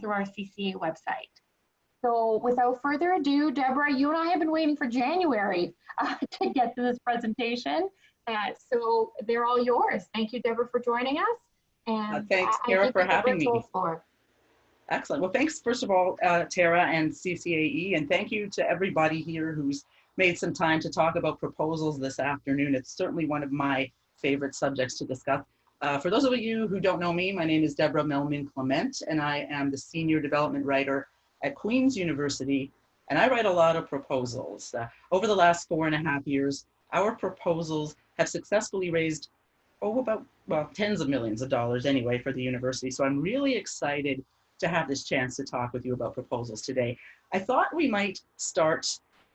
through our CCA website. So without further ado, Deborah, you and I have been waiting for January to get to this presentation. So they're all yours. Thank you, Deborah, for joining us. And thanks, Tara, for having me. Floor. Excellent. Well, thanks, first of all, Tara and CCAE, and thank you to everybody here who's made some time to talk about proposals this afternoon. It's certainly one of my favorite subjects to discuss. For those of you who don't know me, my name is Deborah Melman-Clement, and I am the Senior Development Writer at Queen's University, and I write a lot of proposals. Over the last 4.5 years, our proposals have successfully raised tens of millions of dollars anyway for the university. So I'm really excited to have this chance to talk with you about proposals today. I thought we might start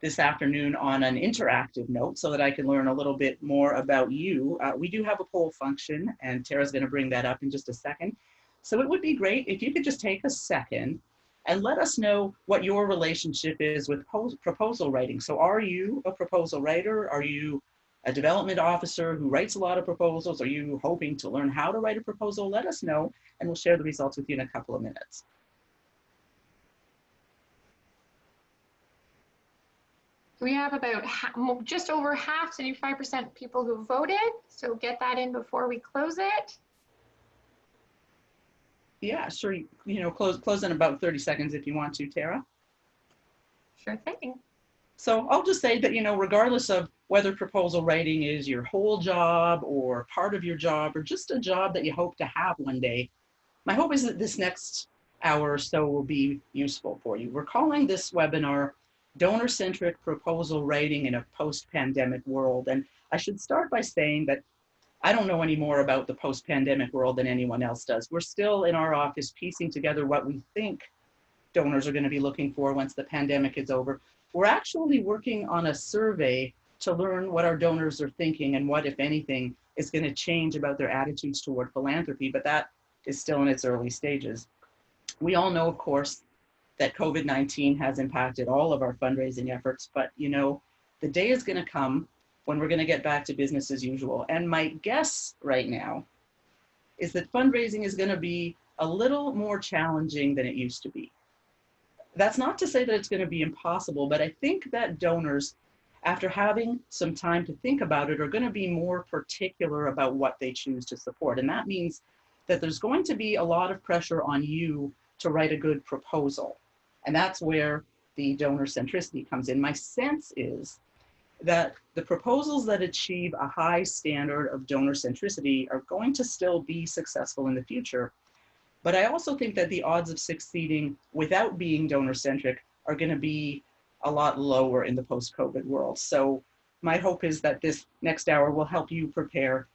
this afternoon on an interactive note so that I can learn a little bit more about you. We do have a poll function, and Tara's going to bring that up in just a second. So it would be great if you could just take a second and let us know what your relationship is with proposal writing. So are you a proposal writer? Are you a development officer who writes a lot of proposals? Are you hoping to learn how to write a proposal? Let us know, and we'll share the results with you in a couple of minutes. We have about just over half, 75% people who voted. So get that in before we close it. Yeah, sure. Close in about 30 seconds if you want to, Tara. Sure thing. So I'll just say that, regardless of whether proposal writing is your whole job or part of your job or just a job that you hope to have one day, my hope is that this next hour or so will be useful for you. We're calling this webinar Donor-Centric Proposal Writing in a Post-Pandemic World. And I should start by saying that I don't know any more about the post-pandemic world than anyone else does. We're still in our office piecing together what we think donors are going to be looking for once the pandemic is over. We're actually working on a survey to learn what our donors are thinking and what, if anything, is going to change about their attitudes toward philanthropy, but that is still in its early stages. We all know, of course, that COVID-19 has impacted all of our fundraising efforts, but the day is going to come when we're going to get back to business as usual. And my guess right now is that fundraising is going to be a little more challenging than it used to be. That's not to say that it's going to be impossible, but I think that donors, after having some time to think about it, are going to be more particular about what they choose to support. And that means that there's going to be a lot of pressure on you to write a good proposal. And that's where the donor centricity comes in. My sense is that the proposals that achieve a high standard of donor centricity are going to still be successful in the future. But I also think that the odds of succeeding without being donor-centric are going to be a lot lower in the post-COVID world. So my hope is that this next hour will help you prepare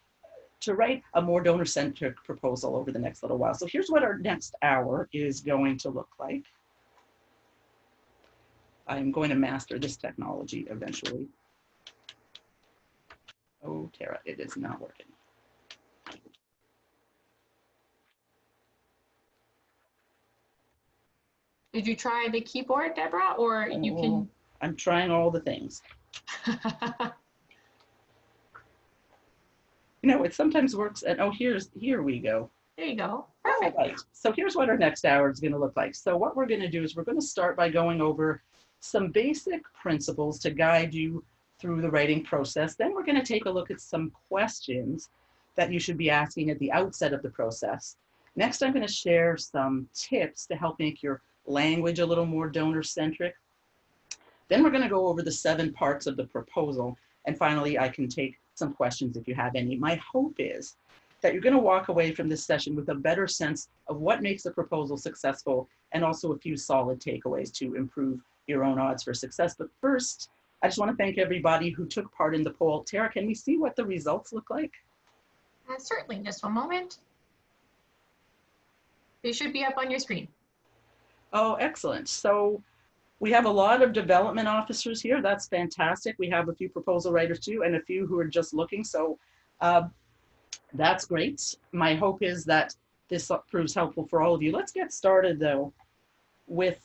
to write a more donor-centric proposal over the next little while. So here's what our next hour is going to look like. I'm going to master this technology eventually. Oh, Tara, it is not working. Did you try the keyboard, Deborah, or you can? I'm trying all the things. It sometimes works, and here we go. There you go. Perfect. All right. So here's what our next hour is going to look like. So what we're going to do is we're going to start by going over some basic principles to guide you through the writing process. Then we're going to take a look at some questions that you should be asking at the outset of the process. Next, I'm going to share some tips to help make your language a little more donor-centric. Then we're going to go over the 7 parts of the proposal. And finally, I can take some questions if you have any. My hope is that you're going to walk away from this session with a better sense of what makes a proposal successful and also a few solid takeaways to improve your own odds for success. But first, I just want to thank everybody who took part in the poll. Tara, can we see what the results look like? Certainly, just one moment. They should be up on your screen. Oh, excellent. So we have a lot of development officers here. That's fantastic. We have a few proposal writers too, and a few who are just looking. So that's great. My hope is that this proves helpful for all of you. Let's get started though with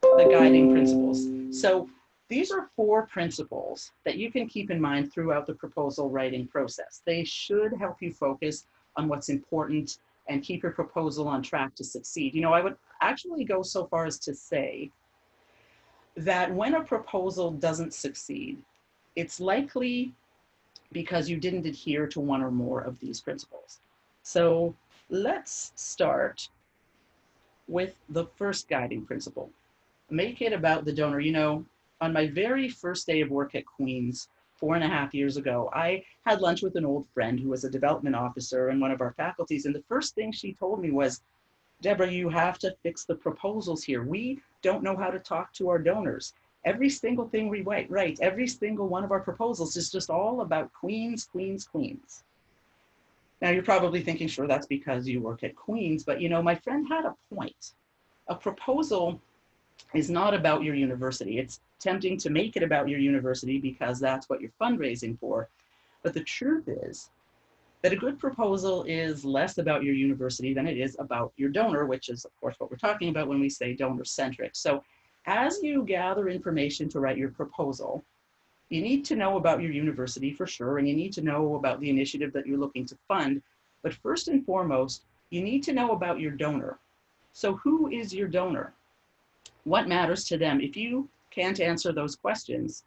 the guiding principles. So these are 4 principles that you can keep in mind throughout the proposal writing process. They should help you focus on what's important and keep your proposal on track to succeed. You know, I would actually go so far as to say that when a proposal doesn't succeed, it's likely because you didn't adhere to one or more of these principles. So let's start with the first guiding principle. Make it about the donor. You know, on my very first day of work at Queen's 4.5 years ago, I had lunch with an old friend who was a development officer in one of our faculties. And the first thing she told me was, Deborah, you have to fix the proposals here. We don't know how to talk to our donors. Every single thing we write, every single one of our proposals is just all about Queens, Queens, Queens. Now you're probably thinking, sure, that's because you work at Queen's, but you know, my friend had a point. A proposal is not about your university. It's tempting to make it about your university because that's what you're fundraising for. But the truth is that a good proposal is less about your university than it is about your donor, which is, of course, what we're talking about when we say donor-centric. So as you gather information to write your proposal, you need to know about your university for sure, and you need to know about the initiative that you're looking to fund. But first and foremost, you need to know about your donor. So who is your donor? What matters to them? If you can't answer those questions,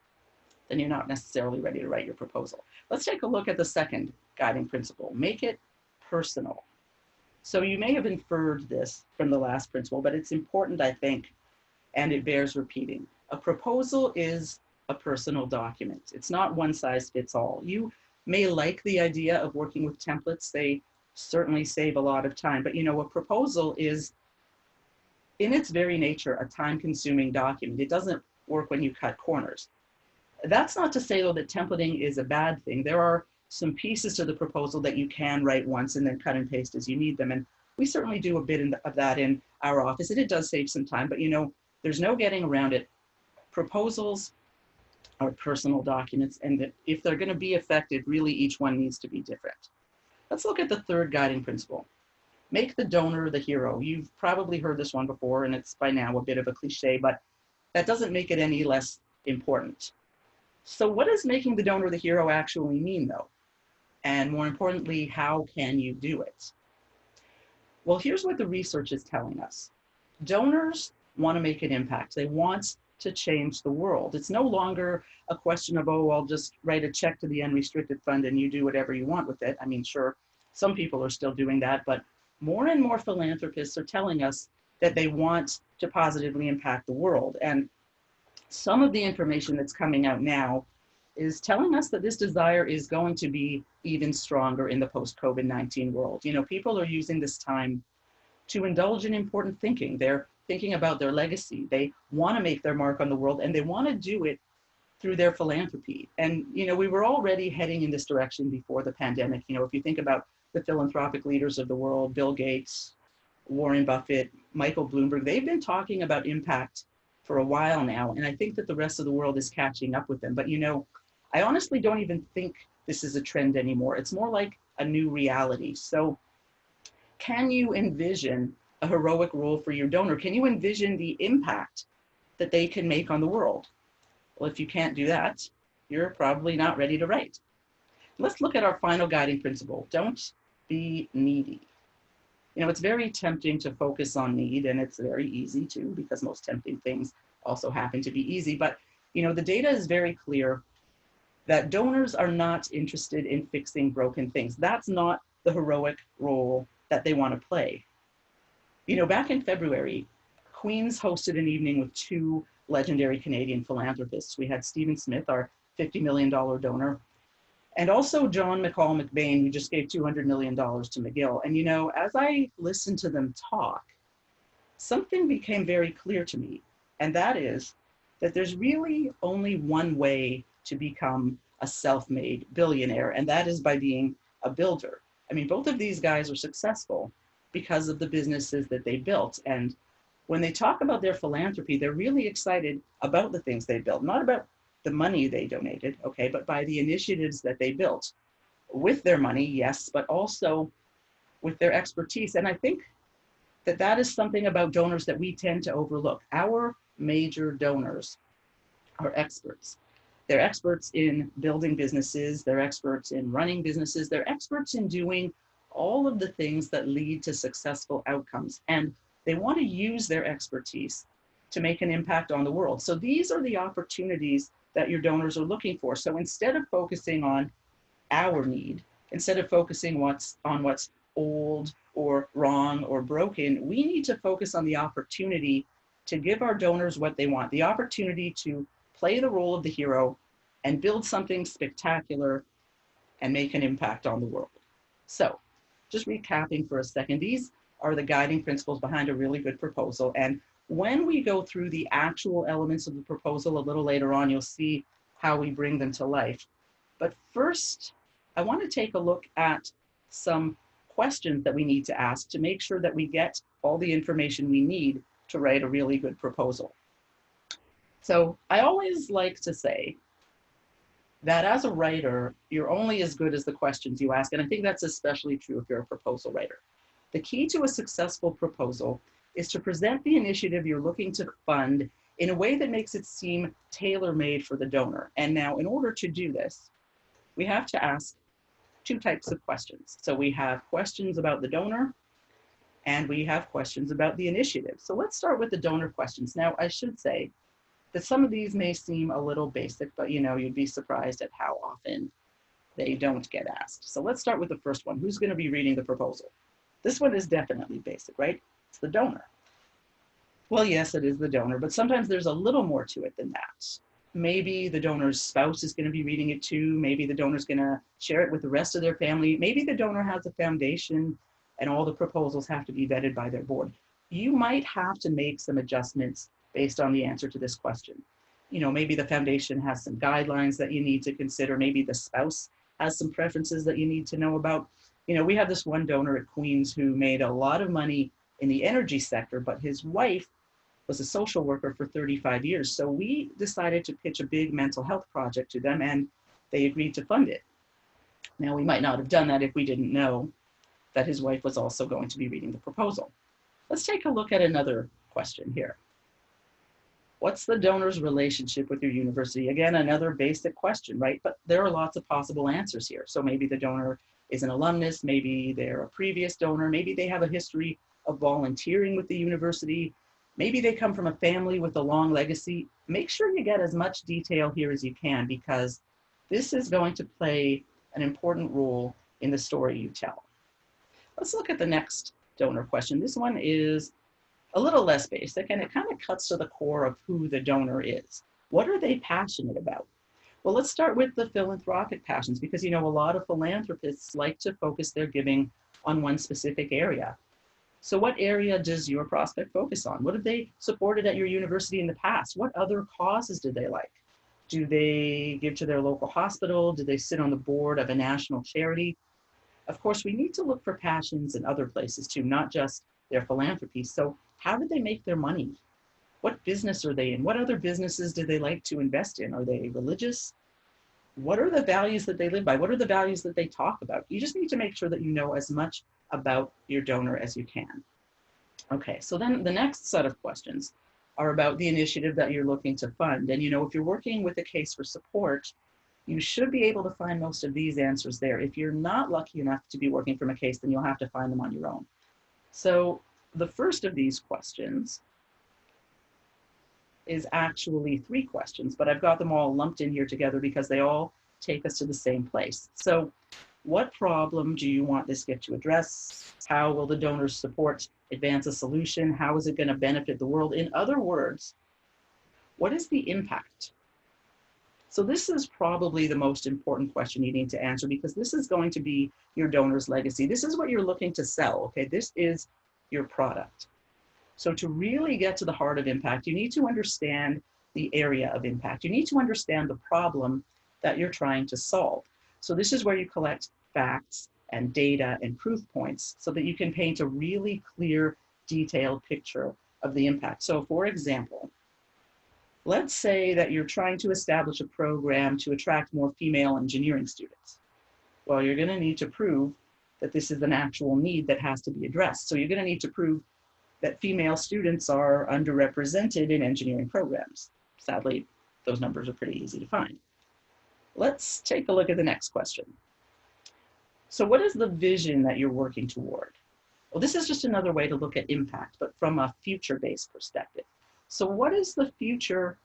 then you're not necessarily ready to write your proposal. Let's take a look at the second guiding principle. Make it personal. So you may have inferred this from the last principle, but it's important, I think, and it bears repeating. A proposal is a personal document. It's not one size fits all. You may like the idea of working with templates. They certainly save a lot of time, but you know, a proposal is in its very nature a time-consuming document. It doesn't work when you cut corners. That's not to say, though, that templating is a bad thing. There are some pieces to the proposal that you can write once and then cut and paste as you need them. And we certainly do a bit of that in our office, and it does save some time, but you know, there's no getting around it. Proposals are personal documents, and that if they're going to be effective, really each one needs to be different. Let's look at the third guiding principle. Make the donor the hero. You've probably heard this one before, and it's by now a bit of a cliche, but that doesn't make it any less important. So what does making the donor the hero actually mean, though? And more importantly, how can you do it? Well, here's what the research is telling us. Donors want to make an impact. They want to change the world. It's no longer a question of, oh, I'll just write a check to the unrestricted fund and you do whatever you want with it. I mean, sure, some people are still doing that, but more and more philanthropists are telling us that they want to positively impact the world. And some of the information that's coming out now is telling us that this desire is going to be even stronger in the post-COVID-19 world. You know, people are using this time to indulge in important thinking. They're thinking about their legacy. They want to make their mark on the world, and they want to do it through their philanthropy. And, you know, we were already heading in this direction before the pandemic. You know, if you think about the philanthropic leaders of the world, Bill Gates, Warren Buffett, Michael Bloomberg, they've been talking about impact for a while now. And I think that the rest of the world is catching up with them. But, you know, I honestly don't even think this is a trend anymore. It's more like a new reality. So can you envision a heroic role for your donor? Can you envision the impact that they can make on the world? Well, if you can't do that, you're probably not ready to write. Let's look at our final guiding principle. Don't be needy. You know, it's very tempting to focus on need, and it's very easy to, because most tempting things also happen to be easy. But, you know, the data is very clear that donors are not interested in fixing broken things. That's not the heroic role that they want to play. You know, back in February, Queen's hosted an evening with two legendary Canadian philanthropists. We had Stephen Smith, our $50 million donor, and also John McCall McBain, who just gave $200 million to McGill. And, you know, as I listened to them talk, something became very clear to me, and that is that there's really only one way to become a self-made billionaire, and that is by being a builder. I mean, both of these guys are successful because of the businesses that they built. And when they talk about their philanthropy, they're really excited about the things they built, not about the money they donated, okay, but by the initiatives that they built with their money, yes, but also with their expertise. And I think that that is something about donors that we tend to overlook. Our major donors are experts. They're experts in building businesses, they're experts in running businesses, they're experts in doing all of the things that lead to successful outcomes. And they want to use their expertise to make an impact on the world. So these are the opportunities that your donors are looking for. So instead of focusing on our need, instead of focusing on what's old or wrong or broken, we need to focus on the opportunity to give our donors what they want, the opportunity to play the role of the hero and build something spectacular and make an impact on the world. So just recapping for a second, these are the guiding principles behind a really good proposal. And when we go through the actual elements of the proposal a little later on, you'll see how we bring them to life. But first, I want to take a look at some questions that we need to ask to make sure that we get all the information we need to write a really good proposal. So I always like to say that as a writer, you're only as good as the questions you ask. And I think that's especially true if you're a proposal writer. The key to a successful proposal is to present the initiative you're looking to fund in a way that makes it seem tailor-made for the donor. And now, in order to do this, we have to ask two types of questions. So we have questions about the donor, and we have questions about the initiative. So let's start with the donor questions. Now, I should say that some of these may seem a little basic, but you'd be surprised at how often they don't get asked. So let's start with the first one. Who's going to be reading the proposal? This one is definitely basic, right? It's the donor. Well, yes, it is the donor, but sometimes there's a little more to it than that. Maybe the donor's spouse is going to be reading it too. Maybe the donor's going to share it with the rest of their family. Maybe the donor has a foundation and all the proposals have to be vetted by their board. You might have to make some adjustments based on the answer to this question. Maybe the foundation has some guidelines that you need to consider. Maybe the spouse has some preferences that you need to know about. We have this one donor at Queens who made a lot of money in the energy sector, but his wife was a social worker for 35 years. So we decided to pitch a big mental health project to them, and they agreed to fund it. Now, we might not have done that if we didn't know that his wife was also going to be reading the proposal. Let's take a look at another question here. What's the donor's relationship with your university? Again, another basic question, right? But there are lots of possible answers here. So maybe the donor is an alumnus, maybe they're a previous donor, maybe they have a history of volunteering with the university, maybe they come from a family with a long legacy. Make sure you get as much detail here as you can, because this is going to play an important role in the story you tell. Let's look at the next donor question. This one is a little less basic, and it kind of cuts to the core of who the donor is. What are they passionate about? Well, let's start with the philanthropic passions, because a lot of philanthropists like to focus their giving on one specific area. So what area does your prospect focus on? What have they supported at your university in the past? What other causes do they like? Do they give to their local hospital? Do they sit on the board of a national charity? Of course, we need to look for passions in other places too, not just their philanthropy. So how do they make their money? What business are they in? What other businesses do they like to invest in? Are they religious? What are the values that they live by? What are the values that they talk about? You just need to make sure that you know as much about your donor as you can. Okay, so then the next set of questions are about the initiative that you're looking to fund. And if you're working with a case for support, you should be able to find most of these answers there. If you're not lucky enough to be working from a case, then you'll have to find them on your own. So the first of these questions is actually 3 questions, but I've got them all lumped in here together because they all take us to the same place. So what problem do you want this gift to address? How will the donor's support advance a solution? How is it going to benefit the world? In other words, what is the impact? So this is probably the most important question you need to answer, because this is going to be your donor's legacy. This is what you're looking to sell, okay? This is your product. So to really get to the heart of impact, you need to understand the area of impact. You need to understand the problem that you're trying to solve. So this is where you collect facts and data and proof points so that you can paint a really clear, detailed picture of the impact. So for example, let's say that you're trying to establish a program to attract more female engineering students. Well, you're going to need to prove that this is an actual need that has to be addressed. So you're going to need to prove that female students are underrepresented in engineering programs. Sadly, those numbers are pretty easy to find. Let's take a look at the next question. So what is the vision that you're working toward? Well, this is just another way to look at impact, but from a future-based perspective. So what is the future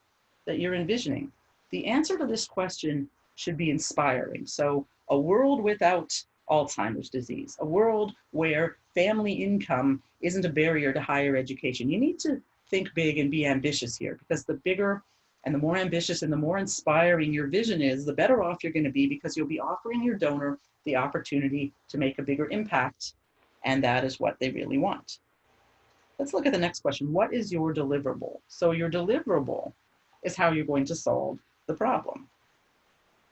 that you're envisioning? The answer to this question should be inspiring. So a world without Alzheimer's disease, a world where family income isn't a barrier to higher education. You need to think big and be ambitious here, because the bigger and the more ambitious and the more inspiring your vision is, the better off you're going to be, because you'll be offering your donor the opportunity to make a bigger impact, and that is what they really want. Let's look at the next question. What is your deliverable? So your deliverable is how you're going to solve the problem.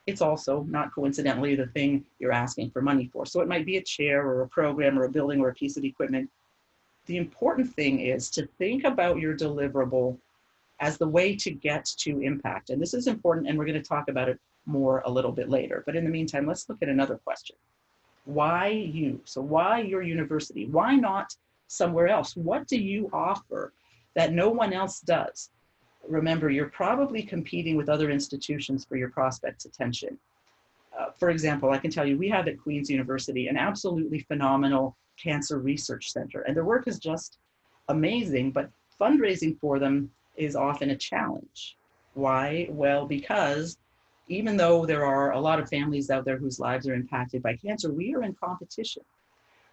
It's also, not coincidentally, the thing you're asking for money for. So it might be a chair or a program or a building or a piece of equipment. The important thing is to think about your deliverable as the way to get to impact. And this is important, and we're going to talk about it more a little bit later. But in the meantime, let's look at another question. Why you? So why your university? Why not somewhere else? What do you offer that no one else does? Remember, you're probably competing with other institutions for your prospects' attention. For example, I can tell you, we have at Queen's University an absolutely phenomenal cancer research center, and their work is just amazing, but fundraising for them is often a challenge. Why? Well, because even though there are a lot of families out there whose lives are impacted by cancer, we are in competition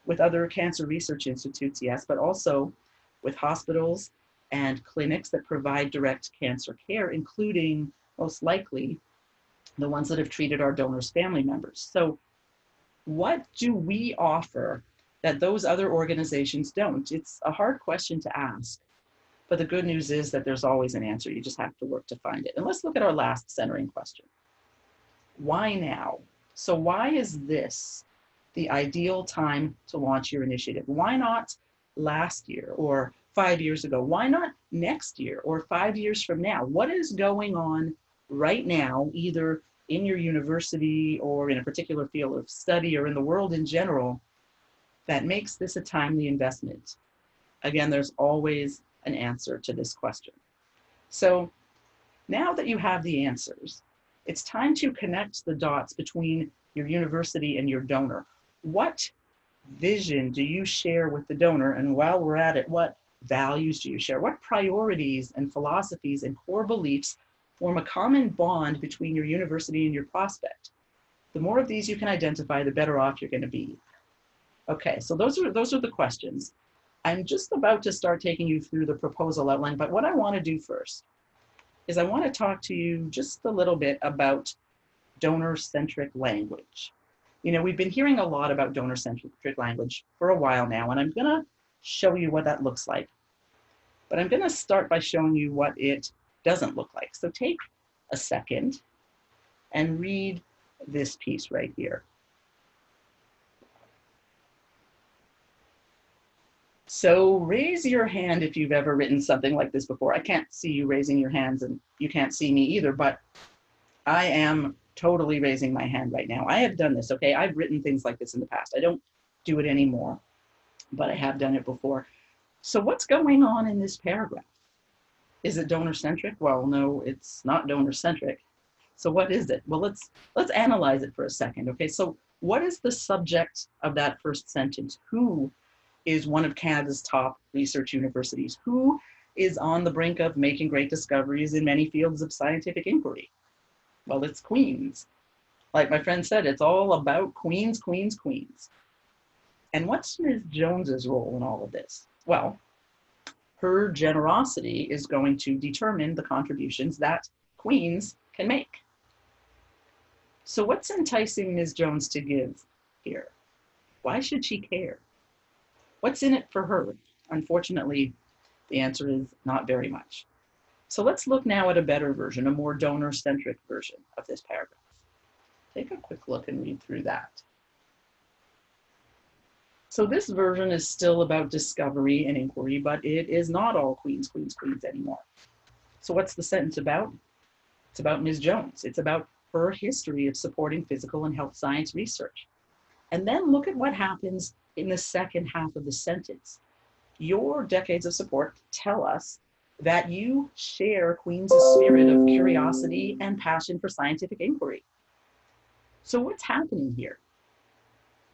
with other cancer research institutes, yes, but also with hospitals and clinics that provide direct cancer care, including, most likely, the ones that have treated our donors' family members. So what do we offer that those other organizations don't? It's a hard question to ask, but the good news is that there's always an answer. You just have to work to find it. And let's look at our last centering question. Why now? So why is this the ideal time to launch your initiative? Why not last year or 5 years ago? Why not next year or 5 years from now? What is going on right now, either in your university or in a particular field of study or in the world in general, that makes this a timely investment? Again, there's always an answer to this question. So now that you have the answers, it's time to connect the dots between your university and your donor. What vision do you share with the donor? And while we're at it, what values do you share? What priorities and philosophies and core beliefs form a common bond between your university and your prospect? The more of these you can identify, the better off you're going to be. Okay, so those are the questions. I'm just about to start taking you through the proposal outline, but what I want to do first is I want to talk to you just a little bit about donor-centric language. You know, we've been hearing a lot about donor-centric language for a while now, and I'm going to show you what that looks like. But I'm going to start by showing you what it doesn't look like. So take a second and read this piece right here. So raise your hand if you've ever written something like this before. I can't see you raising your hands, and you can't see me either, but I am totally raising my hand right now. I have done this, okay? I've written things like this in the past. I don't do it anymore, but I have done it before. So what's going on in this paragraph? Is it donor-centric? Well, no, it's not donor-centric. So what is it? Well, let's analyze it for a second, okay? So what is the subject of that first sentence? Who is one of Canada's top research universities? Who is on the brink of making great discoveries in many fields of scientific inquiry? Well, it's Queen's. Like my friend said, it's all about Queen's, Queen's, Queen's. And what's Ms. Jones's role in all of this? Well, her generosity is going to determine the contributions that Queen's can make. So what's enticing Ms. Jones to give here? Why should she care? What's in it for her? Unfortunately, the answer is not very much. So let's look now at a better version, a more donor-centric version of this paragraph. Take a quick look and read through that. So this version is still about discovery and inquiry, but it is not all Queen's, Queen's, Queen's anymore. So what's the sentence about? It's about Ms. Jones. It's about her history of supporting physical and health science research. And then look at what happens in the second half of the sentence. Your decades of support tell us that you share Queen's spirit of curiosity and passion for scientific inquiry. So what's happening here?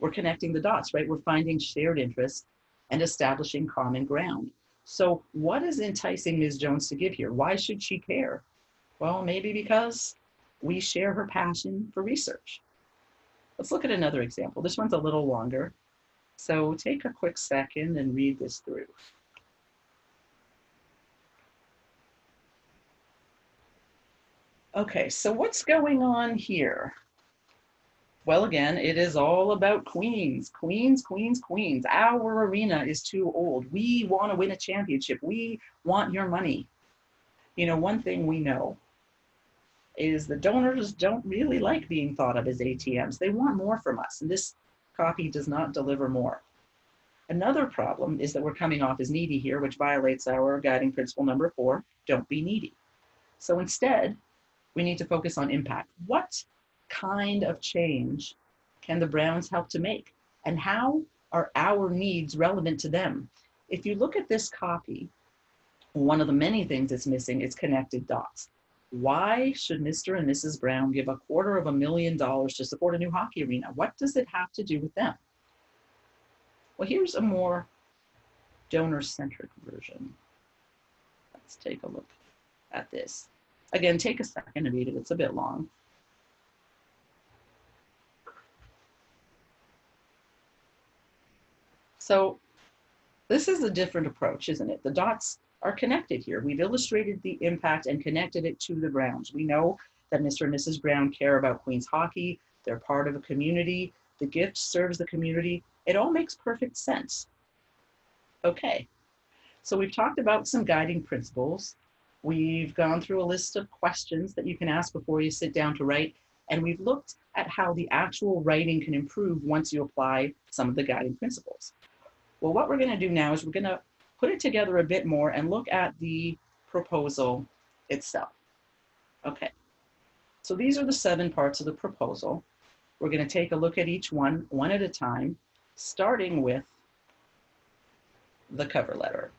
We're connecting the dots, right? We're finding shared interests and establishing common ground. So what is enticing Ms. Jones to give here? Why should she care? Well, maybe because we share her passion for research. Let's look at another example. This one's a little longer. So take a quick second and read this through. Okay, so what's going on here? Well, again, it is all about queens, queens, queens, queens. Our arena is too old. We want to win a championship. We want your money. You know, one thing we know is the donors don't really like being thought of as ATMs. They want more from us, and this copy does not deliver more. Another problem is that we're coming off as needy here, which violates our guiding principle number 4, don't be needy. So instead, we need to focus on impact. What kind of change can the Browns help to make? And how are our needs relevant to them? If you look at this copy, one of the many things it's missing is connected dots. Why should Mr. and Mrs. Brown give $250,000 to support a new hockey arena? What does it have to do with them? Well, here's a more donor-centric version. Let's take a look at this. Again, take a second to read it. It's a bit long. So this is a different approach, isn't it? The dots are connected here. We've illustrated the impact and connected it to the Browns. We know that Mr. and Mrs. Brown care about Queens hockey. They're part of a community. The gift serves the community. It all makes perfect sense. Okay, so we've talked about some guiding principles. We've gone through a list of questions that you can ask before you sit down to write, and we've looked at how the actual writing can improve once you apply some of the guiding principles. Well, what we're going to do now is we're going to put it together a bit more and look at the proposal itself. Okay, so these are the 7 parts of the proposal. We're going to take a look at each one at a time, starting with the cover letter.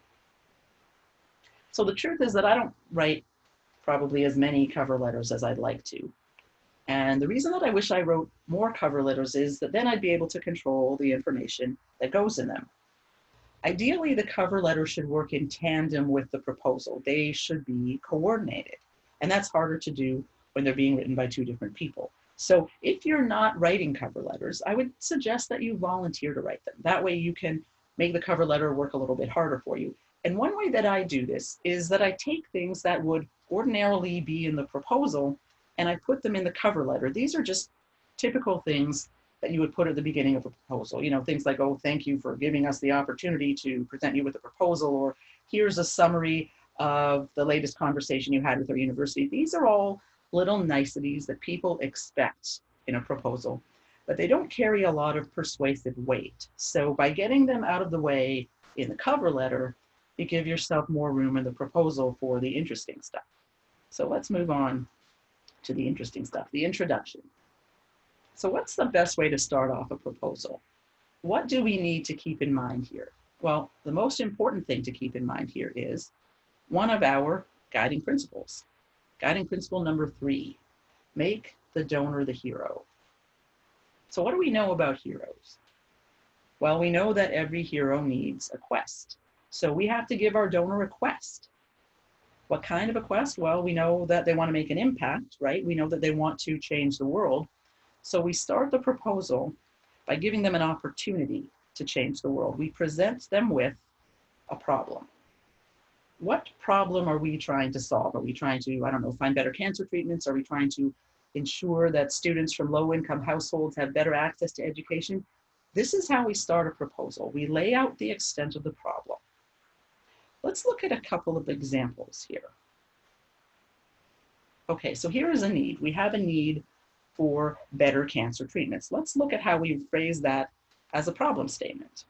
So the truth is that I don't write probably as many cover letters as I'd like to. And the reason that I wish I wrote more cover letters is that then I'd be able to control the information that goes in them. Ideally, the cover letter should work in tandem with the proposal. They should be coordinated. And that's harder to do when they're being written by 2 different people. So if you're not writing cover letters, I would suggest that you volunteer to write them. That way you can make the cover letter work a little bit harder for you. And one way that I do this is that I take things that would ordinarily be in the proposal and I put them in the cover letter. These are just typical things that you would put at the beginning of a proposal. You know, things like, oh, thank you for giving us the opportunity to present you with a proposal, or here's a summary of the latest conversation you had with our university. These are all little niceties that people expect in a proposal, but they don't carry a lot of persuasive weight. So by getting them out of the way in the cover letter, you give yourself more room in the proposal for the interesting stuff. So let's move on to the interesting stuff, the introduction. So what's the best way to start off a proposal? What do we need to keep in mind here? Well, the most important thing to keep in mind here is one of our guiding principles. Guiding principle number 3, make the donor the hero. So what do we know about heroes? Well, we know that every hero needs a quest. So we have to give our donor a quest. What kind of a quest? Well, we know that they want to make an impact, right? We know that they want to change the world. So we start the proposal by giving them an opportunity to change the world. We present them with a problem. What problem are we trying to solve? Are we trying to, I don't know, find better cancer treatments? Are we trying to ensure that students from low-income households have better access to education? This is how we start a proposal. We lay out the extent of the problem. Let's look at a couple of examples here. Okay, so here is a need. We have a need for better cancer treatments. Let's look at how we phrase that as a problem statement.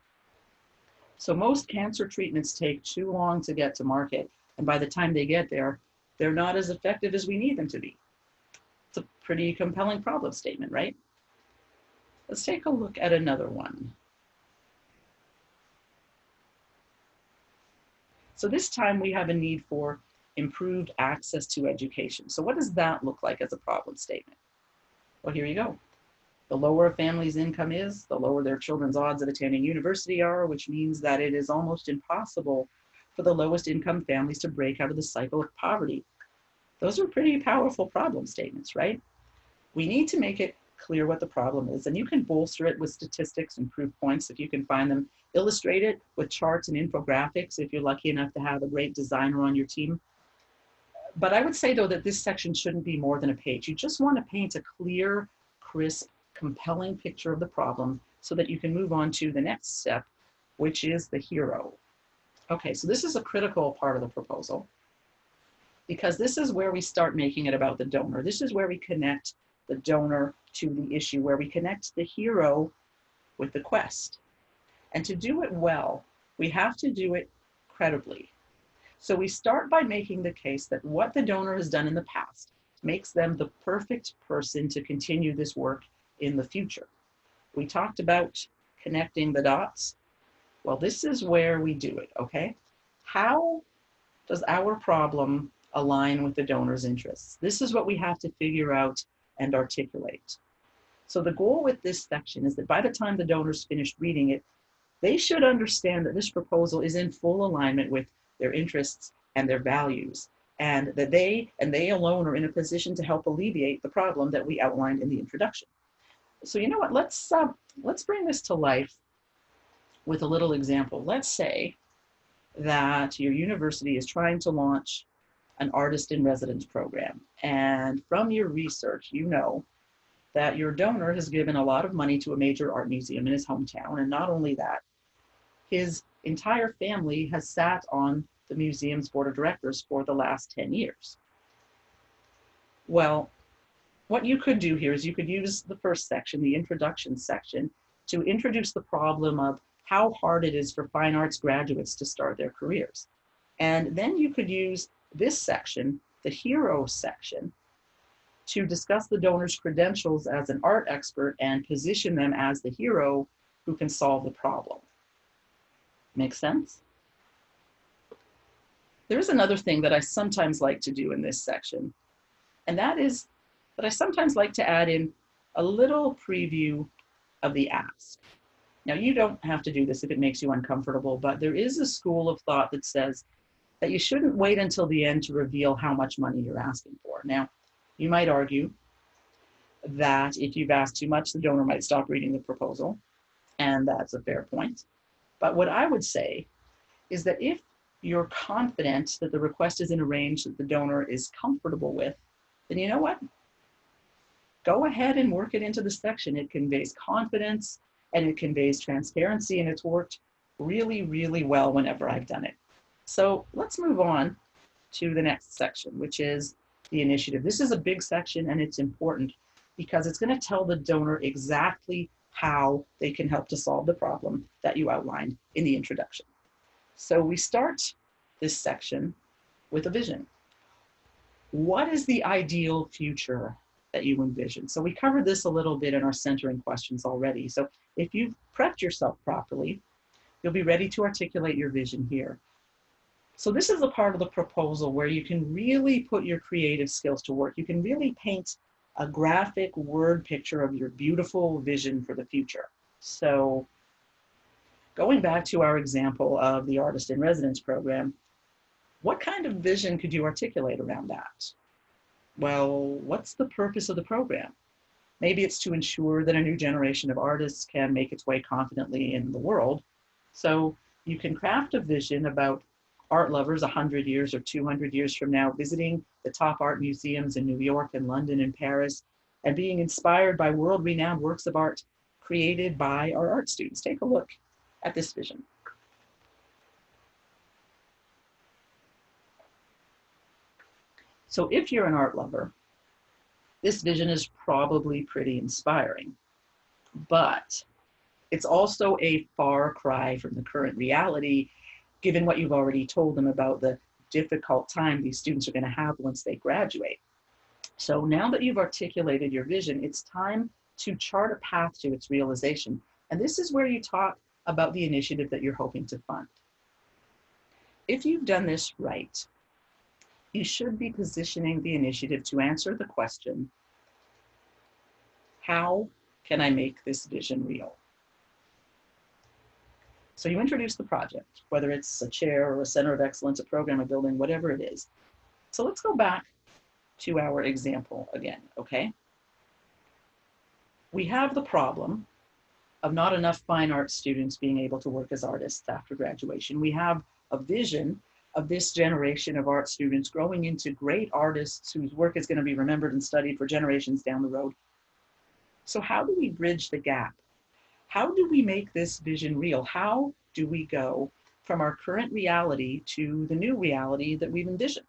So most cancer treatments take too long to get to market, and by the time they get there, they're not as effective as we need them to be. It's a pretty compelling problem statement, right? Let's take a look at another one. So this time we have a need for improved access to education. So what does that look like as a problem statement? Well, here you go. The lower a family's income is, the lower their children's odds of attending university are, which means that it is almost impossible for the lowest income families to break out of the cycle of poverty. Those are pretty powerful problem statements, right? We need to make it clear what the problem is, and you can bolster it with statistics and proof points if you can find them. Illustrate it with charts and infographics if you're lucky enough to have a great designer on your team. But I would say, though, that this section shouldn't be more than a page. You just want to paint a clear, crisp, compelling picture of the problem so that you can move on to the next step, which is the hero. Okay, so this is a critical part of the proposal because this is where we start making it about the donor. This is where we connect the donor to the issue, where we connect the hero with the quest. And to do it well, we have to do it credibly. So we start by making the case that what the donor has done in the past makes them the perfect person to continue this work in the future. We talked about connecting the dots. Well, this is where we do it, okay? How does our problem align with the donor's interests? This is what we have to figure out and articulate. So the goal with this section is that by the time the donor's finished reading it, they should understand that this proposal is in full alignment with their interests and their values, and that they alone are in a position to help alleviate the problem that we outlined in the introduction. So you know what, let's bring this to life with a little example. Let's say that your university is trying to launch an artist in residence program, and from your research, you know that your donor has given a lot of money to a major art museum in his hometown, and not only that, his entire family has sat on the museum's board of directors for the last 10 years. Well, what you could do here is you could use the first section, the introduction section, to introduce the problem of how hard it is for fine arts graduates to start their careers. And then you could use this section, the hero section, to discuss the donor's credentials as an art expert and position them as the hero who can solve the problem. Make sense? There's another thing that I sometimes like to do in this section, and that is that I sometimes like to add in a little preview of the ask. Now, you don't have to do this if it makes you uncomfortable, but there is a school of thought that says that you shouldn't wait until the end to reveal how much money you're asking for. Now, you might argue that if you've asked too much, the donor might stop reading the proposal, and that's a fair point. But what I would say is that if you're confident that the request is in a range that the donor is comfortable with, then you know what? Go ahead and work it into the section. It conveys confidence and it conveys transparency, and it's worked really, really well whenever I've done it. So let's move on to the next section, which is the initiative. This is a big section and it's important because it's going to tell the donor exactly how they can help to solve the problem that you outlined in the introduction. So we start this section with a vision. What is the ideal future that you envision? So we covered this a little bit in our centering questions already. So if you've prepped yourself properly, you'll be ready to articulate your vision here. So this is the part of the proposal where you can really put your creative skills to work. You can really paint a graphic word picture of your beautiful vision for the future. So going back to our example of the Artist in Residence program, what kind of vision could you articulate around that? Well, what's the purpose of the program? Maybe it's to ensure that a new generation of artists can make its way confidently in the world. So you can craft a vision about art lovers 100 years or 200 years from now visiting the top art museums in New York and London and Paris and being inspired by world-renowned works of art created by our art students. Take a look at this vision. So if you're an art lover, this vision is probably pretty inspiring, but it's also a far cry from the current reality, given what you've already told them about the difficult time these students are going to have once they graduate. So now that you've articulated your vision, it's time to chart a path to its realization. And this is where you talk about the initiative that you're hoping to fund. If you've done this right, you should be positioning the initiative to answer the question, how can I make this vision real? So you introduce the project, whether it's a chair or a center of excellence, a program, a building, whatever it is. So let's go back to our example again, okay? We have the problem of not enough fine arts students being able to work as artists after graduation. We have a vision of this generation of art students growing into great artists whose work is going to be remembered and studied for generations down the road. So how do we bridge the gap? How do we make this vision real? How do we go from our current reality to the new reality that we've envisioned?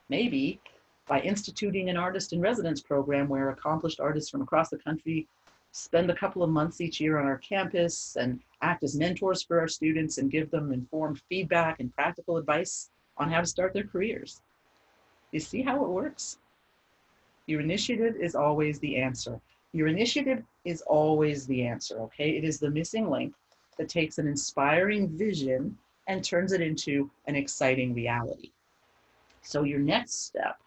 Maybe by instituting an artist in residence program where accomplished artists from across the country spend a couple of months each year on our campus and act as mentors for our students and give them informed feedback and practical advice on how to start their careers. You see how it works? Your initiative is always the answer. Your initiative is always the answer, okay? It is the missing link that takes an inspiring vision and turns it into an exciting reality. So your next step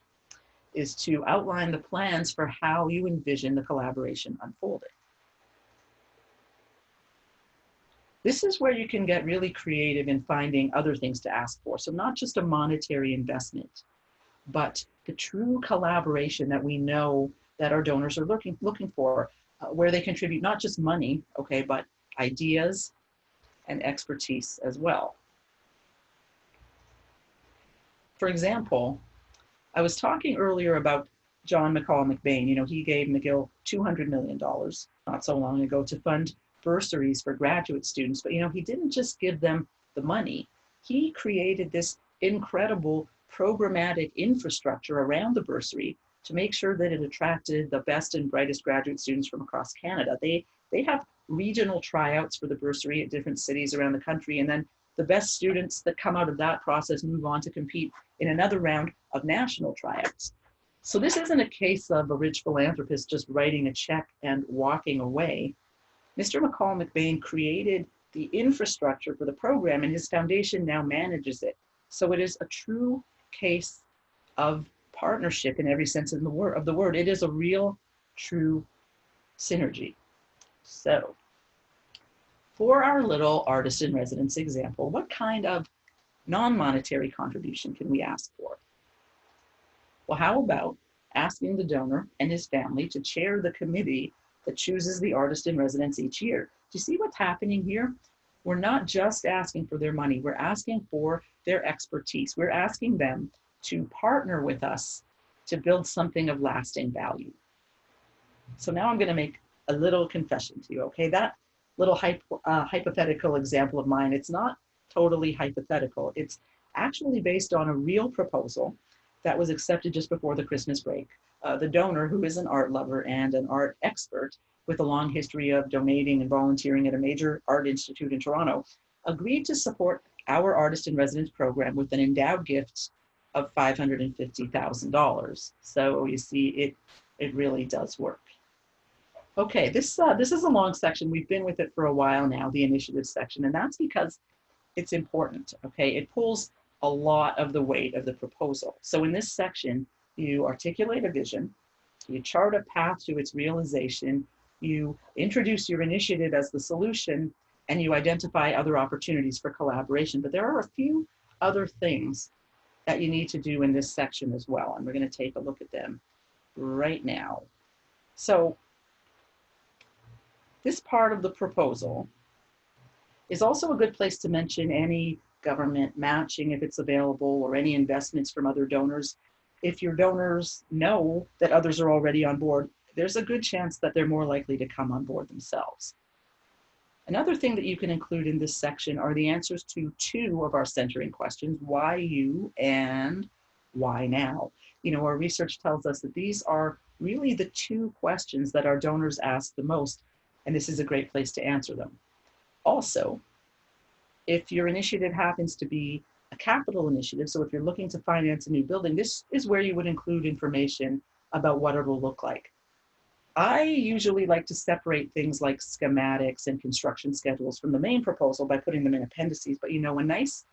is to outline the plans for how you envision the collaboration unfolding. This is where you can get really creative in finding other things to ask for. So not just a monetary investment, but the true collaboration that we know that our donors are looking for, where they contribute not just money, okay, but ideas and expertise as well. For example, I was talking earlier about John McCall McBain. You know, he gave McGill $200 million not so long ago to fund bursaries for graduate students. But, you know, he didn't just give them the money. He created this incredible programmatic infrastructure around the bursary to make sure that it attracted the best and brightest graduate students from across Canada. They have regional tryouts for the bursary at different cities around the country, and then the best students that come out of that process move on to compete in another round of national tryouts. So this isn't a case of a rich philanthropist just writing a check and walking away. Mr. McCall McBain created the infrastructure for the program, and his foundation now manages it. So it is a true case of partnership in every sense of the word. It is a real, true synergy. So for our little artist in residence example, what kind of non-monetary contribution can we ask for? Well, how about asking the donor and his family to chair the committee that chooses the artist in residence each year? Do you see what's happening here? We're not just asking for their money, we're asking for their expertise. We're asking them to partner with us to build something of lasting value. So now I'm going to make a little confession to you, okay? That little hypothetical example of mine, it's not totally hypothetical. It's actually based on a real proposal that was accepted just before the Christmas break. The donor, who is an art lover and an art expert with a long history of donating and volunteering at a major art institute in Toronto, agreed to support our artist in residence program with an endowed gift of $550,000. So you see, it really does work. Okay, this is a long section. We've been with it for a while now, the initiative section, and that's because it's important, okay? It pulls a lot of the weight of the proposal. So in this section, you articulate a vision, you chart a path to its realization, you introduce your initiative as the solution, and you identify other opportunities for collaboration. But there are a few other things that you need to do in this section as well, and we're going to take a look at them right now. So this part of the proposal is also a good place to mention any government matching if it's available, or any investments from other donors. If your donors know that others are already on board, there's a good chance that they're more likely to come on board themselves. Another thing that you can include in this section are the answers to two of our centering questions: why you and why now? You know, our research tells us that these are really the two questions that our donors ask the most, and this is a great place to answer them. Also, if your initiative happens to be a capital initiative, so if you're looking to finance a new building, this is where you would include information about what it will look like. I usually like to separate things like schematics and construction schedules from the main proposal by putting them in appendices, but you know, a nice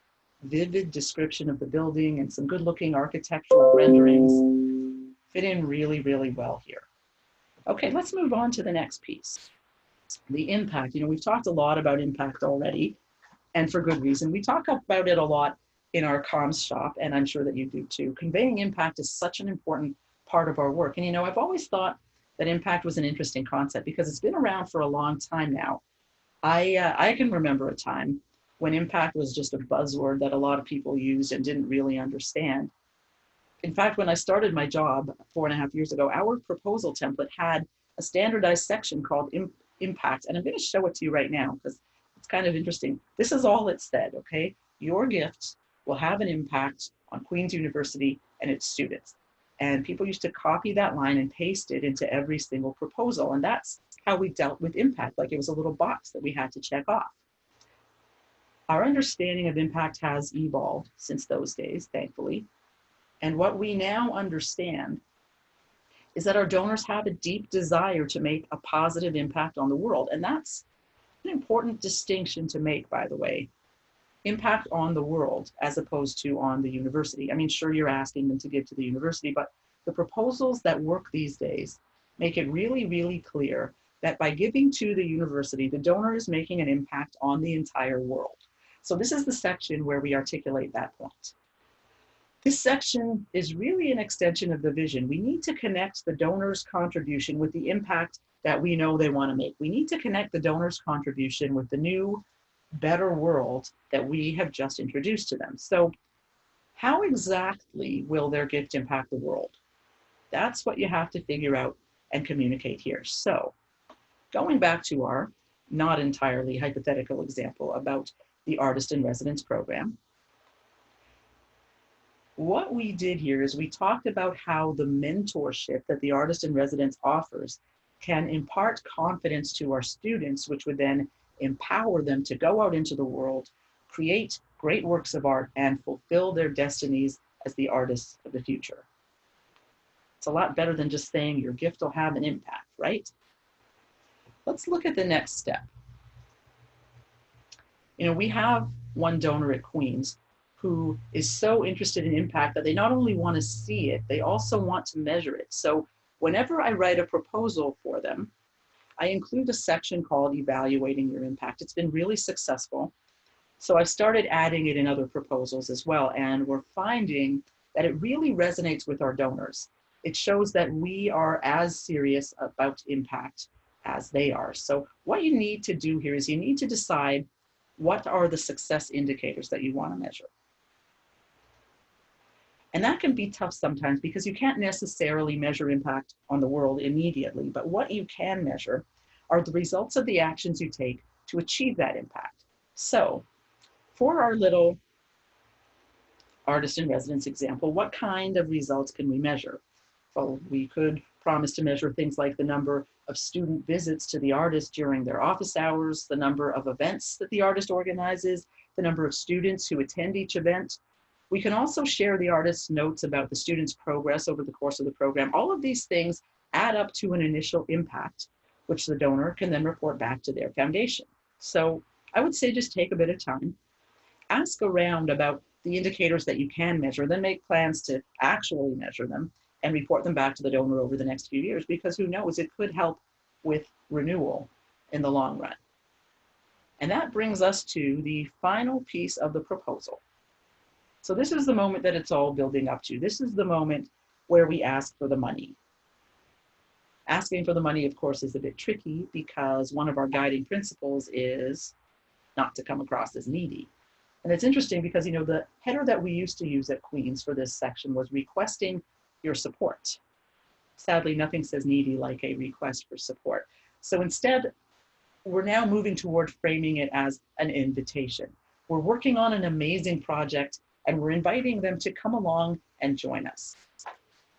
vivid description of the building and some good looking architectural renderings fit in really, really well here. Okay, let's move on to the next piece. The impact. You know, we've talked a lot about impact already, and for good reason. We talk about it a lot in our comms shop, and I'm sure that you do too. Conveying impact is such an important part of our work. And you know, I've always thought that impact was an interesting concept because it's been around for a long time now. I can remember a time when impact was just a buzzword that a lot of people used and didn't really understand. In fact, when I started my job 4.5 years ago, our proposal template had a standardized section called impact. And I'm going to show it to you right now because it's kind of interesting. This is all it said, okay? Your gift will have an impact on Queen's University and its students. And people used to copy that line and paste it into every single proposal. And that's how we dealt with impact, like it was a little box that we had to check off. Our understanding of impact has evolved since those days, thankfully. And what we now understand is that our donors have a deep desire to make a positive impact on the world. And that's an important distinction to make, by the way. Impact on the world as opposed to on the university. I mean, sure, you're asking them to give to the university, but the proposals that work these days make it really, really clear that by giving to the university, the donor is making an impact on the entire world. So this is the section where we articulate that point. This section is really an extension of the vision. We need to connect the donor's contribution with the impact that we know they want to make. We need to connect the donor's contribution with the new, better world that we have just introduced to them. So how exactly will their gift impact the world? That's what you have to figure out and communicate here. So going back to our not entirely hypothetical example about the Artist in Residence program, what we did here is we talked about how the mentorship that the Artist in Residence offers can impart confidence to our students, which would then empower them to go out into the world, create great works of art, and fulfill their destinies as the artists of the future. It's a lot better than just saying your gift will have an impact, right? Let's look at the next step. You know, we have one donor at Queen's who is so interested in impact that they not only want to see it, they also want to measure it. So whenever I write a proposal for them, I include a section called Evaluating Your Impact. It's been really successful. So I've started adding it in other proposals as well, and we're finding that it really resonates with our donors. It shows that we are as serious about impact as they are. So what you need to do here is you need to decide what are the success indicators that you want to measure. And that can be tough sometimes because you can't necessarily measure impact on the world immediately, but what you can measure are the results of the actions you take to achieve that impact. So for our little Artist in Residence example, what kind of results can we measure? Well, we could promise to measure things like the number of student visits to the artist during their office hours, the number of events that the artist organizes, the number of students who attend each event. We can also share the artist's notes about the student's progress over the course of the program. All of these things add up to an initial impact, which the donor can then report back to their foundation. So I would say just take a bit of time, ask around about the indicators that you can measure, then make plans to actually measure them and report them back to the donor over the next few years, because who knows, it could help with renewal in the long run. And that brings us to the final piece of the proposal. So this is the moment that it's all building up to. This is the moment where we ask for the money. Asking for the money, of course, is a bit tricky because one of our guiding principles is not to come across as needy. And it's interesting because, you know, the header that we used to use at Queen's for this section was requesting your support. Sadly, nothing says needy like a request for support. So instead, we're now moving toward framing it as an invitation. We're working on an amazing project and we're inviting them to come along and join us.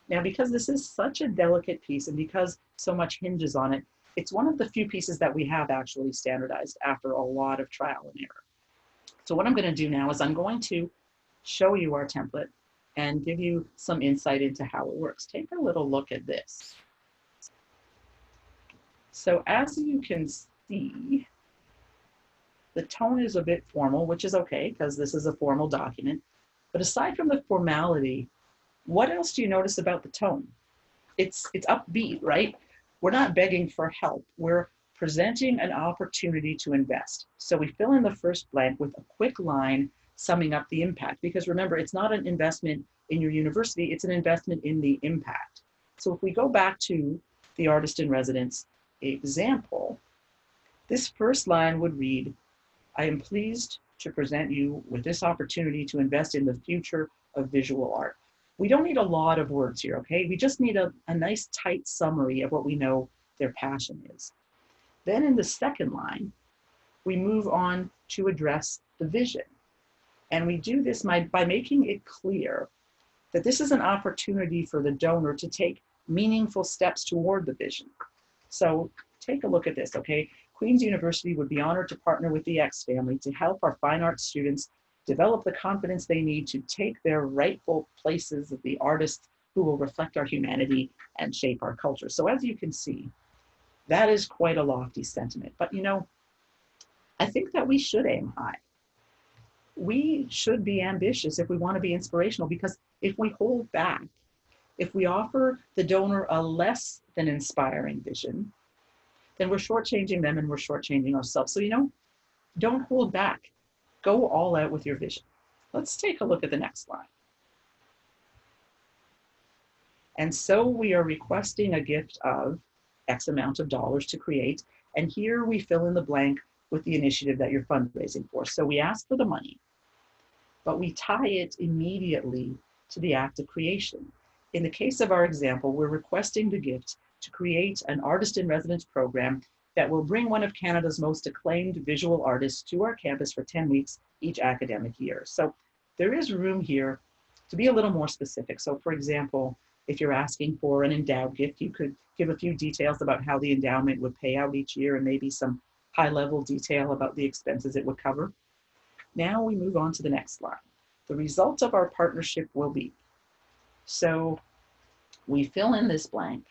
Now, because this is such a delicate piece and because so much hinges on it, it's one of the few pieces that we have actually standardized after a lot of trial and error. So what I'm going to do now is I'm going to show you our template and give you some insight into how it works. Take a little look at this. So as you can see, the tone is a bit formal, which is okay because this is a formal document. But aside from the formality, what else do you notice about the tone? It's upbeat, right? We're not begging for help. We're presenting an opportunity to invest. So we fill in the first blank with a quick line summing up the impact, because remember, it's not an investment in your university, it's an investment in the impact. So if we go back to the artist in residence example, this first line would read, I am pleased to present you with this opportunity to invest in the future of visual art. We don't need a lot of words here, okay? We just need a nice tight summary of what we know their passion is. Then in the second line, we move on to address the vision. And we do this by making it clear that this is an opportunity for the donor to take meaningful steps toward the vision. So take a look at this, okay? Queen's University would be honored to partner with the X family to help our fine arts students develop the confidence they need to take their rightful places of the artists who will reflect our humanity and shape our culture. So as you can see, that is quite a lofty sentiment. But you know, I think that we should aim high. We should be ambitious if we want to be inspirational, because if we hold back, if we offer the donor a less than inspiring vision, then we're shortchanging them and we're shortchanging ourselves. So, you know, don't hold back. Go all out with your vision. Let's take a look at the next slide. And so we are requesting a gift of X amount of dollars to create. And here we fill in the blank with the initiative that you're fundraising for. So we ask for the money, but we tie it immediately to the act of creation. In the case of our example, we're requesting the gift to create an artist in residence program that will bring one of Canada's most acclaimed visual artists to our campus for 10 weeks each academic year. So there is room here to be a little more specific. So for example, if you're asking for an endowed gift, you could give a few details about how the endowment would pay out each year and maybe some high-level detail about the expenses it would cover. Now we move on to the next slide. The result of our partnership will be. So we fill in this blank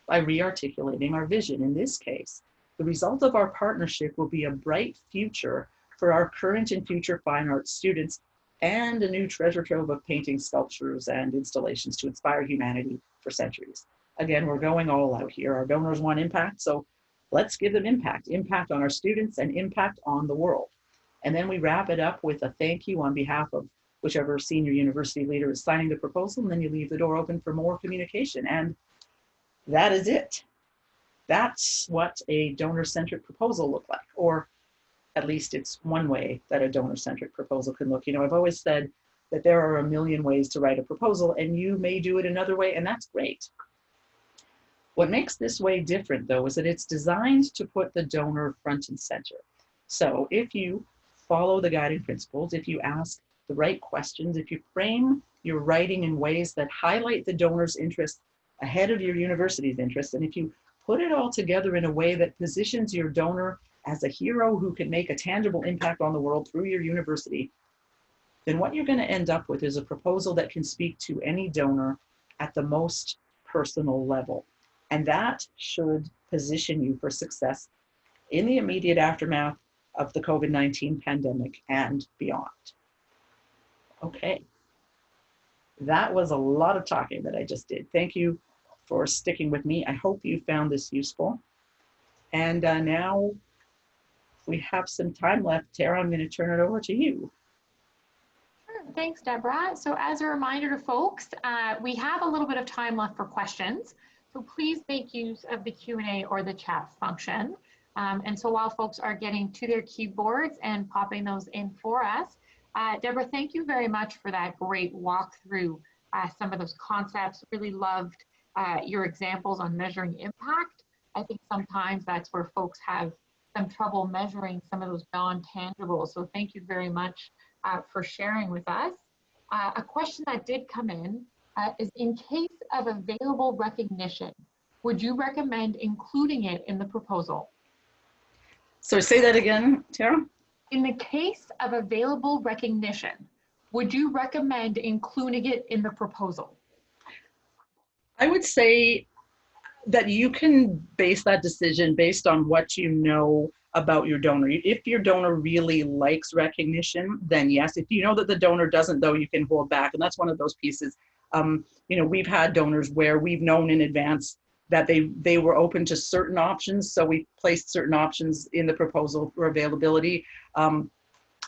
by re-articulating our vision. In this case, the result of our partnership will be a bright future for our current and future fine arts students and a new treasure trove of paintings, sculptures, and installations to inspire humanity for centuries. Again, we're going all out here. Our donors want impact, so let's give them impact. Impact on our students and impact on the world. And then we wrap it up with a thank you on behalf of whichever senior university leader is signing the proposal, and then you leave the door open for more communication. And that is it. That's what a donor-centric proposal look like, or at least it's one way that a donor-centric proposal can look. You know, I've always said that there are a million ways to write a proposal, and you may do it another way, and that's great. What makes this way different, though, is that it's designed to put the donor front and center. So if you follow the guiding principles, if you ask the right questions, if you frame your writing in ways that highlight the donor's interests ahead of your university's interests, and if you put it all together in a way that positions your donor as a hero who can make a tangible impact on the world through your university, then what you're going to end up with is a proposal that can speak to any donor at the most personal level. And that should position you for success in the immediate aftermath of the COVID-19 pandemic and beyond. Okay, that was a lot of talking that I just did. Thank you for sticking with me. I hope you found this useful. And now we have some time left. Tara, I'm going to turn it over to you. Sure. Thanks, Deborah. So as a reminder to folks, we have a little bit of time left for questions. So please make use of the Q&A or the chat function. And so while folks are getting to their keyboards and popping those in for us, Deborah, thank you very much for that great walkthrough. Some of those concepts, really loved your examples on measuring impact. I think sometimes that's where folks have some trouble measuring some of those non-tangibles. So thank you very much for sharing with us. A question that did come in is, in case of available recognition, would you recommend including it in the proposal? So say that again, Tara. In the case of available recognition, would you recommend including it in the proposal? I would say that you can base that decision based on what you know about your donor. If your donor really likes recognition, then yes. If you know that the donor doesn't, though, you can hold back. And that's one of those pieces. You know, we've had donors where we've known in advance that they were open to certain options. So we placed certain options in the proposal for availability.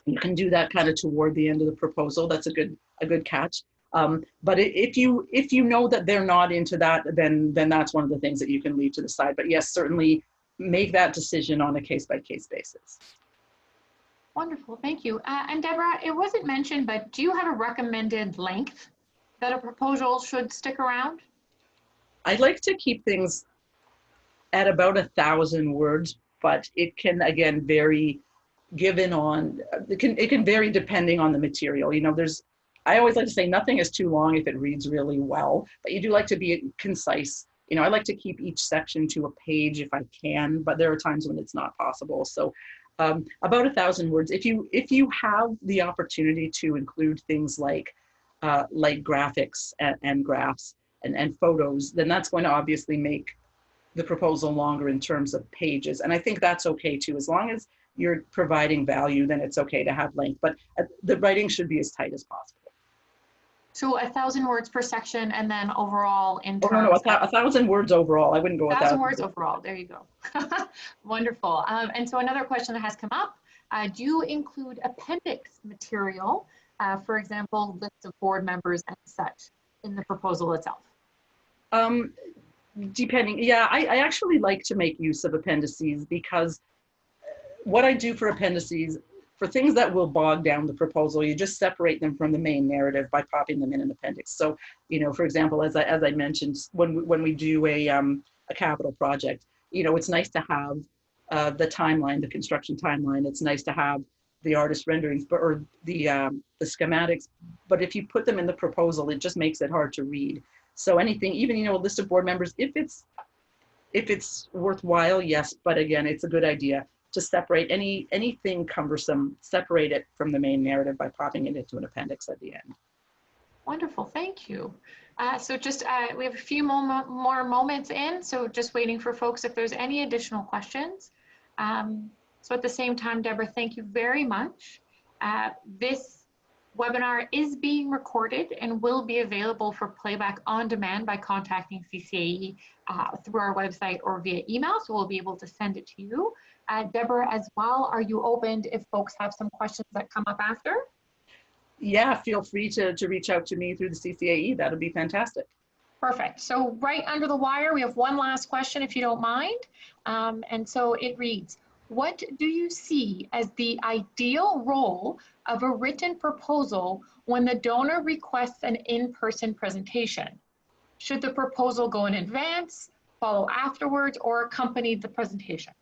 You can do that kind of toward the end of the proposal. That's a good catch. But if you know that they're not into that, then that's one of the things that you can leave to the side. But yes, certainly make that decision on a case-by-case basis. Wonderful, thank you. And Deborah, it wasn't mentioned, but do you have a recommended length that a proposal should stick around? I'd like to keep things at about 1,000 words, but it can again vary given on, it can vary depending on the material. You know, I always like to say nothing is too long if it reads really well, but you do like to be concise. You know, I like to keep each section to a page if I can, but there are times when it's not possible. So about 1,000 words. If you have the opportunity to include things like graphics and graphs and photos, then that's going to obviously make the proposal longer in terms of pages. And I think that's okay too. As long as you're providing value, then it's okay to have length, but the writing should be as tight as possible. So 1,000 words per section, and then overall in terms. Oh, no, 1,000 words overall. I wouldn't go 1,000 words overall. There you go. Wonderful. And so another question that has come up, do you include appendix material, for example, lists of board members and such, in the proposal itself? Depending, yeah, I actually like to make use of appendices, because what I do for appendices, for things that will bog down the proposal, you just separate them from the main narrative by popping them in an appendix. So, you know, for example, as I mentioned, when we do a capital project, you know, it's nice to have the timeline, the construction timeline. It's nice to have the artist renderings, or the schematics. But if you put them in the proposal, it just makes it hard to read. So anything, even, you know, a list of board members, if it's worthwhile, yes. But again, it's a good idea to separate anything cumbersome, separate it from the main narrative by popping it into an appendix at the end. Wonderful, thank you. So just, we have a few more moments in, so just waiting for folks if there's any additional questions. So at the same time, Deborah, thank you very much. This webinar is being recorded and will be available for playback on demand by contacting CCAE through our website or via email, so we'll be able to send it to you. Deborah, as well, are you open if folks have some questions that come up after? Yeah, feel free to reach out to me through the CCAE. That'll be fantastic. Perfect. So right under the wire, we have one last question, if you don't mind. And so it reads, what do you see as the ideal role of a written proposal when the donor requests an in-person presentation? Should the proposal go in advance, follow afterwards, or accompany the presentation?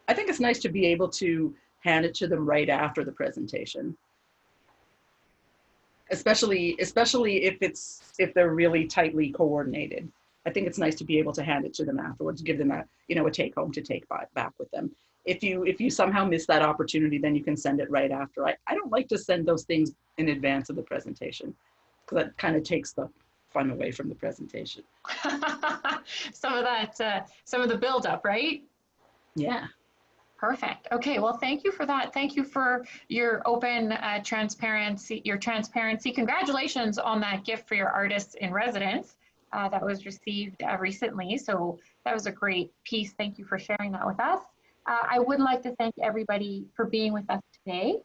I think it's nice to be able to hand it to them right after the presentation. Especially if they're really tightly coordinated. I think it's nice to be able to hand it to them afterwards, give them a take home to take back with them. If you somehow miss that opportunity, then you can send it right after. I don't like to send those things in advance of the presentation, because that kind of takes the fun away from the presentation. Some of the buildup, right? Yeah. Perfect. Okay, well, thank you for that. Thank you for your open transparency, Congratulations on that gift for your artists in residence that was received recently. So that was a great piece. Thank you for sharing that with us. I would like to thank everybody for being with us today.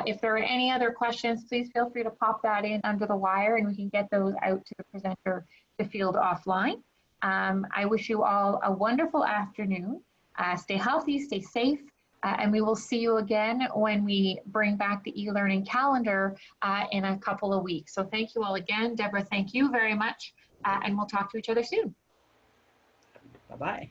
If there are any other questions, please feel free to pop that in under the wire and we can get those out to the presenter to field offline. I wish you all a wonderful afternoon. Stay healthy, stay safe, and we will see you again when we bring back the e-learning calendar in a couple of weeks. So thank you all again. Deborah, thank you very much, and we'll talk to each other soon. Bye-bye.